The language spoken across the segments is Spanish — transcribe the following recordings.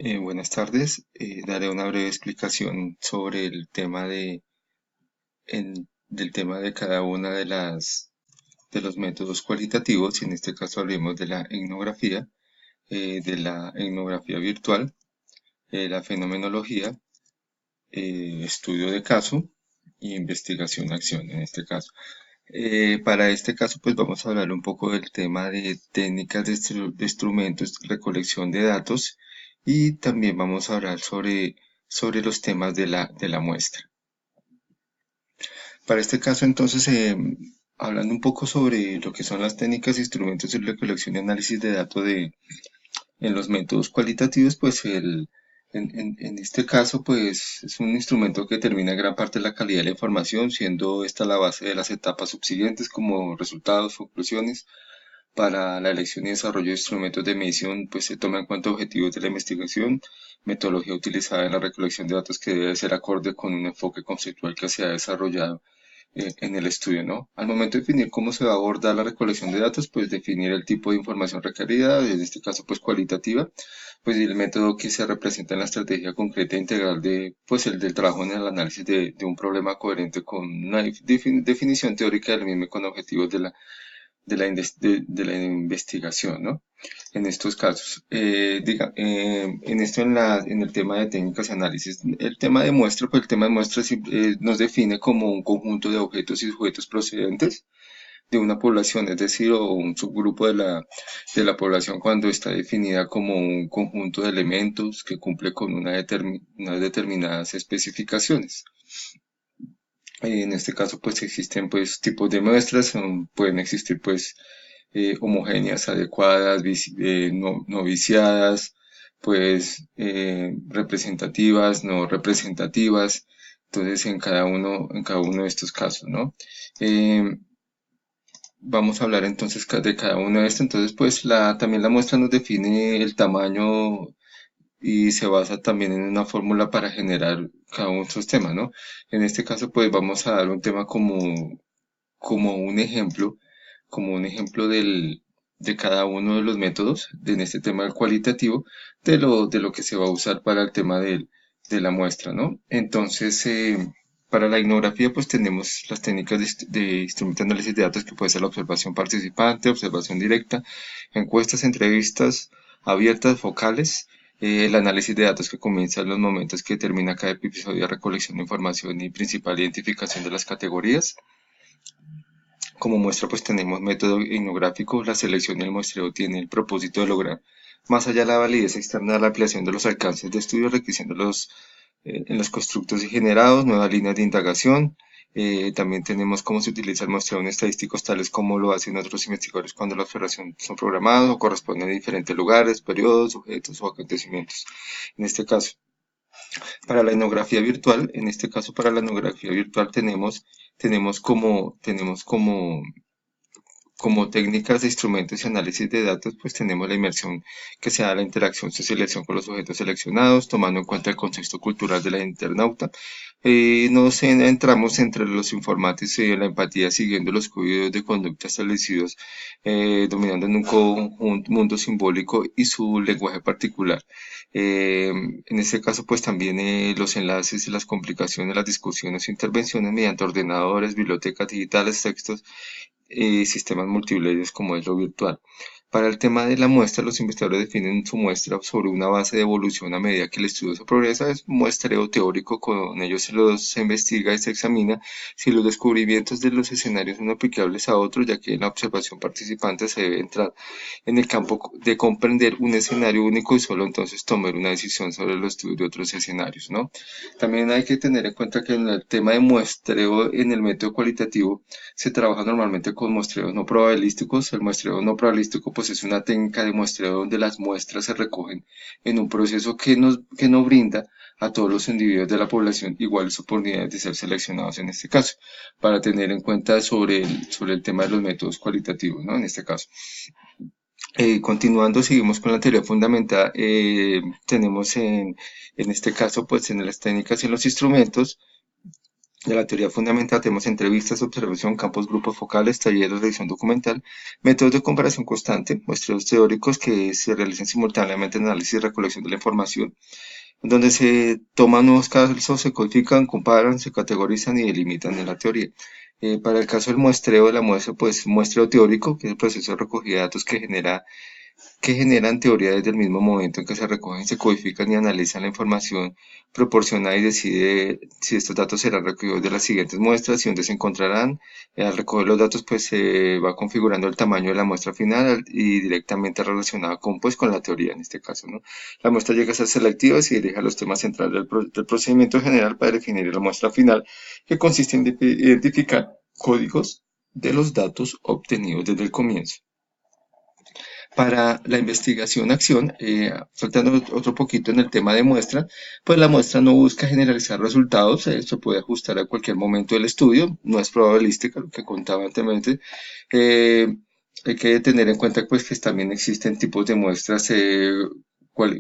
Buenas tardes. Daré una breve explicación sobre el tema del tema de cada una de los métodos cualitativos. En este caso hablemos de la etnografía virtual, la fenomenología, estudio de caso y investigación-acción en este caso. Para este caso, pues vamos a hablar un poco del tema de técnicas de instrumentos, recolección de datos y también vamos a hablar sobre los temas de la muestra. Para este caso, entonces, hablando un poco sobre lo que son las técnicas, instrumentos de recolección y análisis de datos en los métodos cualitativos, pues en este caso, pues es un instrumento que determina gran parte de la calidad de la información, siendo esta la base de las etapas subsiguientes como resultados, conclusiones. Para la elección y desarrollo de instrumentos de medición, pues se toma en cuenta objetivos de la investigación, metodología utilizada en la recolección de datos que debe ser acorde con un enfoque conceptual que se ha desarrollado en el estudio, ¿no? Al momento de definir cómo se va a abordar la recolección de datos, pues definir el tipo de información requerida, en este caso pues cualitativa, pues y el método que se representa en la estrategia concreta e integral pues el del trabajo en el análisis de un problema coherente con una definición teórica del mismo y con objetivos de la investigación, ¿no? En estos casos. En esto, en el tema de técnicas y análisis, el tema de muestra, pues el tema de muestra nos define como un conjunto de objetos y sujetos procedentes de una población, es decir, o un subgrupo de la población cuando está definida como un conjunto de elementos que cumple con unas determinadas especificaciones. En este caso, pues existen pues tipos de muestras, pueden existir pues homogéneas, adecuadas, no viciadas, pues representativas, no representativas. Entonces, en cada uno de estos casos, ¿no? Eh, Vamos a hablar entonces de cada uno de estos. Entonces, pues también la muestra nos define el tamaño y se basa también en una fórmula para generar cada uno de estos temas, ¿no? En este caso, pues vamos a dar un tema como como un ejemplo de cada uno de los métodos en este tema del cualitativo, de lo que se va a usar para el tema de la muestra, ¿no? Entonces, para la etnografía, pues tenemos las técnicas de instrumento de análisis de datos, que puede ser la observación participante, observación directa, encuestas, entrevistas abiertas, focales, el análisis de datos que comienza en los momentos que termina cada episodio de recolección de información y principal identificación de las categorías. Como muestra, pues tenemos método etnográfico. La selección y el muestreo tiene el propósito de lograr, más allá de la validez externa, la ampliación de los alcances de estudio, requiriendo en los constructos y generados, nuevas líneas de indagación. También tenemos cómo se utiliza el muestreo en estadísticos, tales como lo hacen otros investigadores cuando la observación son programados o corresponden a diferentes lugares, periodos, sujetos o acontecimientos. En este caso, para la etnografía virtual, en este caso para la etnografía virtual tenemos como técnicas de instrumentos y análisis de datos, pues tenemos la inmersión que se da la interacción de selección con los sujetos seleccionados, tomando en cuenta el contexto cultural de la internauta. Nos entramos entre los informantes y la empatía, siguiendo los códigos de conducta establecidos, dominando en un mundo simbólico y su lenguaje particular. En este caso, pues también los enlaces y las complicaciones, las discusiones e intervenciones mediante ordenadores, bibliotecas digitales, textos sistemas multimedios como es lo virtual. Para el tema de la muestra, los investigadores definen su muestra sobre una base de evolución a medida que el estudio se progresa. Es un muestreo teórico, con ellos se investiga y se examina si los descubrimientos de los escenarios son aplicables a otros, ya que en la observación participante se debe entrar en el campo de comprender un escenario único y solo entonces tomar una decisión sobre el estudio de otros escenarios, ¿no? También hay que tener en cuenta que en el tema de muestreo en el método cualitativo se trabaja normalmente con muestreos no probabilísticos. El muestreo no probabilístico pues es una técnica de muestreo donde las muestras se recogen en un proceso que nos brinda a todos los individuos de la población iguales oportunidades de ser seleccionados en este caso, para tener en cuenta sobre el tema de los métodos cualitativos, ¿no? En este caso. Continuando, seguimos con la teoría fundamental. Tenemos en este caso, pues en las técnicas y en los instrumentos, De la teoría fundamental tenemos entrevistas, observación, campos, grupos focales, talleres, revisión documental, métodos de comparación constante, muestreos teóricos que se realizan simultáneamente en análisis y recolección de la información, donde se toman nuevos casos, se codifican, comparan, se categorizan y delimitan en la teoría. Para el caso del muestreo de la muestra, pues muestreo teórico, que es el proceso de recogida de datos que generan teoría desde el mismo momento en que se recogen, se codifican y analizan la información proporciona y decide si estos datos serán recogidos de las siguientes muestras y dónde se encontrarán. Al recoger los datos, pues se va configurando el tamaño de la muestra final y directamente relacionada con la teoría en este caso, ¿no? La muestra llega a ser selectiva y se dirige a los temas centrales del procedimiento general para definir la muestra final, que consiste en identificar códigos de los datos obtenidos desde el comienzo. Para la investigación-acción, faltando otro poquito en el tema de muestra, pues la muestra no busca generalizar resultados, se puede ajustar a cualquier momento del estudio, no es probabilística, lo que contaba anteriormente. Eh, Hay que tener en cuenta pues que también existen tipos de muestras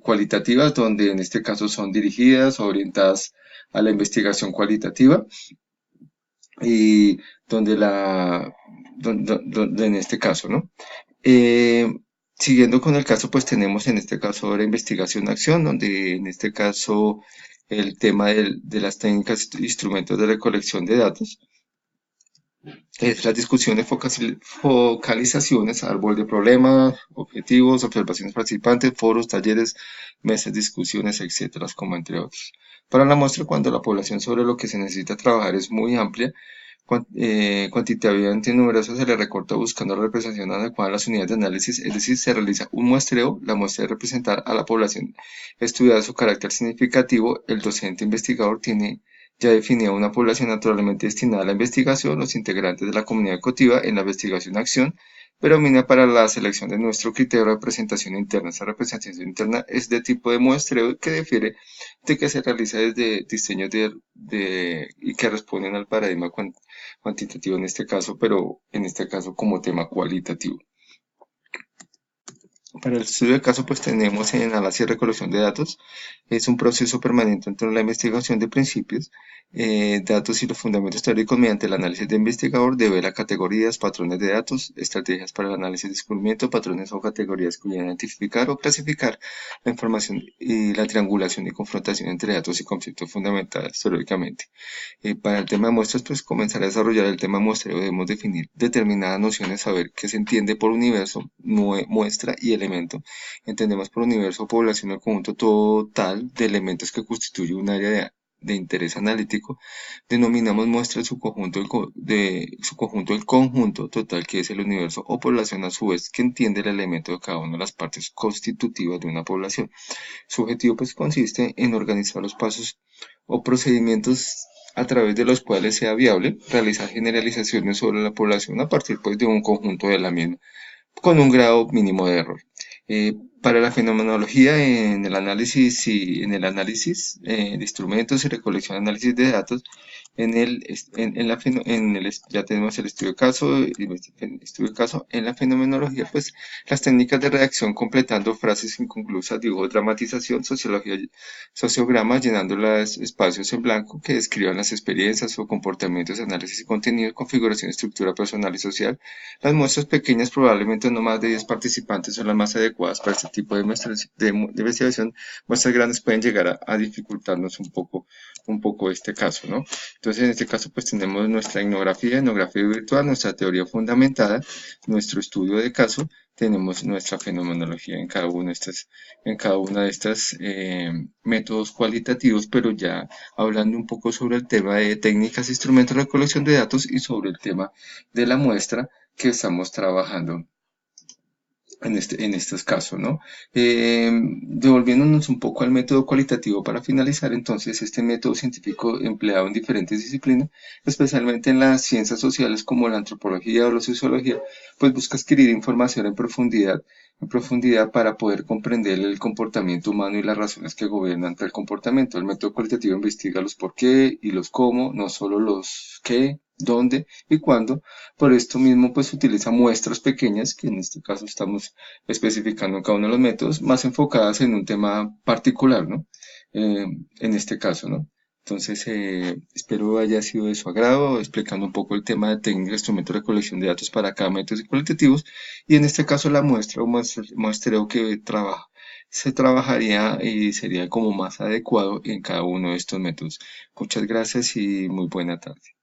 cualitativas, donde en este caso son dirigidas o orientadas a la investigación cualitativa y donde en este caso, ¿no? Eh, Siguiendo con el caso, pues tenemos en este caso ahora investigación-acción, donde en este caso el tema de las técnicas, instrumentos de recolección de datos, es las discusiones, focalizaciones, árbol de problemas, objetivos, observaciones participantes, foros, talleres, mesas, discusiones, etcétera, como entre otros. Para la muestra, cuando la población sobre lo que se necesita trabajar es muy amplia, cuantitativamente numerosa, se le recorta buscando la representación adecuada de las unidades de análisis, es decir, se realiza un muestreo, la muestra de representar a la población estudiada su carácter significativo, el docente investigador tiene ya definida una población naturalmente destinada a la investigación, los integrantes de la comunidad educativa en la investigación-acción, predomina para la selección de nuestro criterio de representación interna. Esa representación interna es de tipo de muestreo que difiere de que se realiza desde diseños y que responden al paradigma cuantitativo en este caso, pero en este caso como tema cualitativo. Para el estudio de caso, pues tenemos en análisis y recolección de datos. Es un proceso permanente entre la investigación de principios, datos y los fundamentos teóricos mediante el análisis de investigador, devela categorías, patrones de datos, estrategias para el análisis de descubrimiento, patrones o categorías que pueden identificar o clasificar la información y la triangulación y confrontación entre datos y conceptos fundamentales teóricamente. Para el tema de muestras, pues comenzar a desarrollar el tema muestreo debemos definir determinadas nociones, saber qué se entiende por universo, muestra y elemento. Entendemos por universo población el conjunto total de elementos que constituye un área de interés analítico. Denominamos muestra su conjunto el conjunto total que es el universo o población a su vez que entiende el elemento de cada una de las partes constitutivas de una población. Su objetivo pues consiste en organizar los pasos o procedimientos a través de los cuales sea viable realizar generalizaciones sobre la población a partir pues, de un conjunto de la misma, con un grado mínimo de error. Para la fenomenología en el análisis de instrumentos y recolección de análisis de datos, ya tenemos el estudio de caso, en la fenomenología, pues las técnicas de redacción completando frases inconclusas, dibujo, dramatización, sociología, sociogramas, llenando los espacios en blanco que describan las experiencias o comportamientos, análisis y contenido, configuración, estructura personal y social. Las muestras pequeñas, probablemente no más de 10 participantes, son las más adecuadas para este tipo de investigación. Muestras grandes pueden llegar a dificultarnos un poco este caso, ¿no? Entonces, en este caso, pues tenemos nuestra etnografía virtual, nuestra teoría fundamentada, nuestro estudio de caso, tenemos nuestra fenomenología en cada una de estas métodos cualitativos, pero ya hablando un poco sobre el tema de técnicas, instrumentos de recolección de datos y sobre el tema de la muestra que estamos trabajando en estos casos, ¿no? Devolviéndonos un poco al método cualitativo para finalizar, entonces, este método científico empleado en diferentes disciplinas, especialmente en las ciencias sociales como la antropología o la sociología, pues busca adquirir información en profundidad para poder comprender el comportamiento humano y las razones que gobiernan el comportamiento. El método cualitativo investiga los por qué y los cómo, no solo los qué, dónde y cuándo. Por esto mismo, pues utiliza muestras pequeñas, que en este caso estamos especificando en cada uno de los métodos, más enfocadas en un tema particular, ¿no? En este caso, ¿no? Entonces, espero haya sido de su agrado, explicando un poco el tema de técnica de instrumentos de recolección de datos para cada método cualitativos. Y en este caso, la muestra o muestreo que se trabajaría y sería como más adecuado en cada uno de estos métodos. Muchas gracias y muy buena tarde.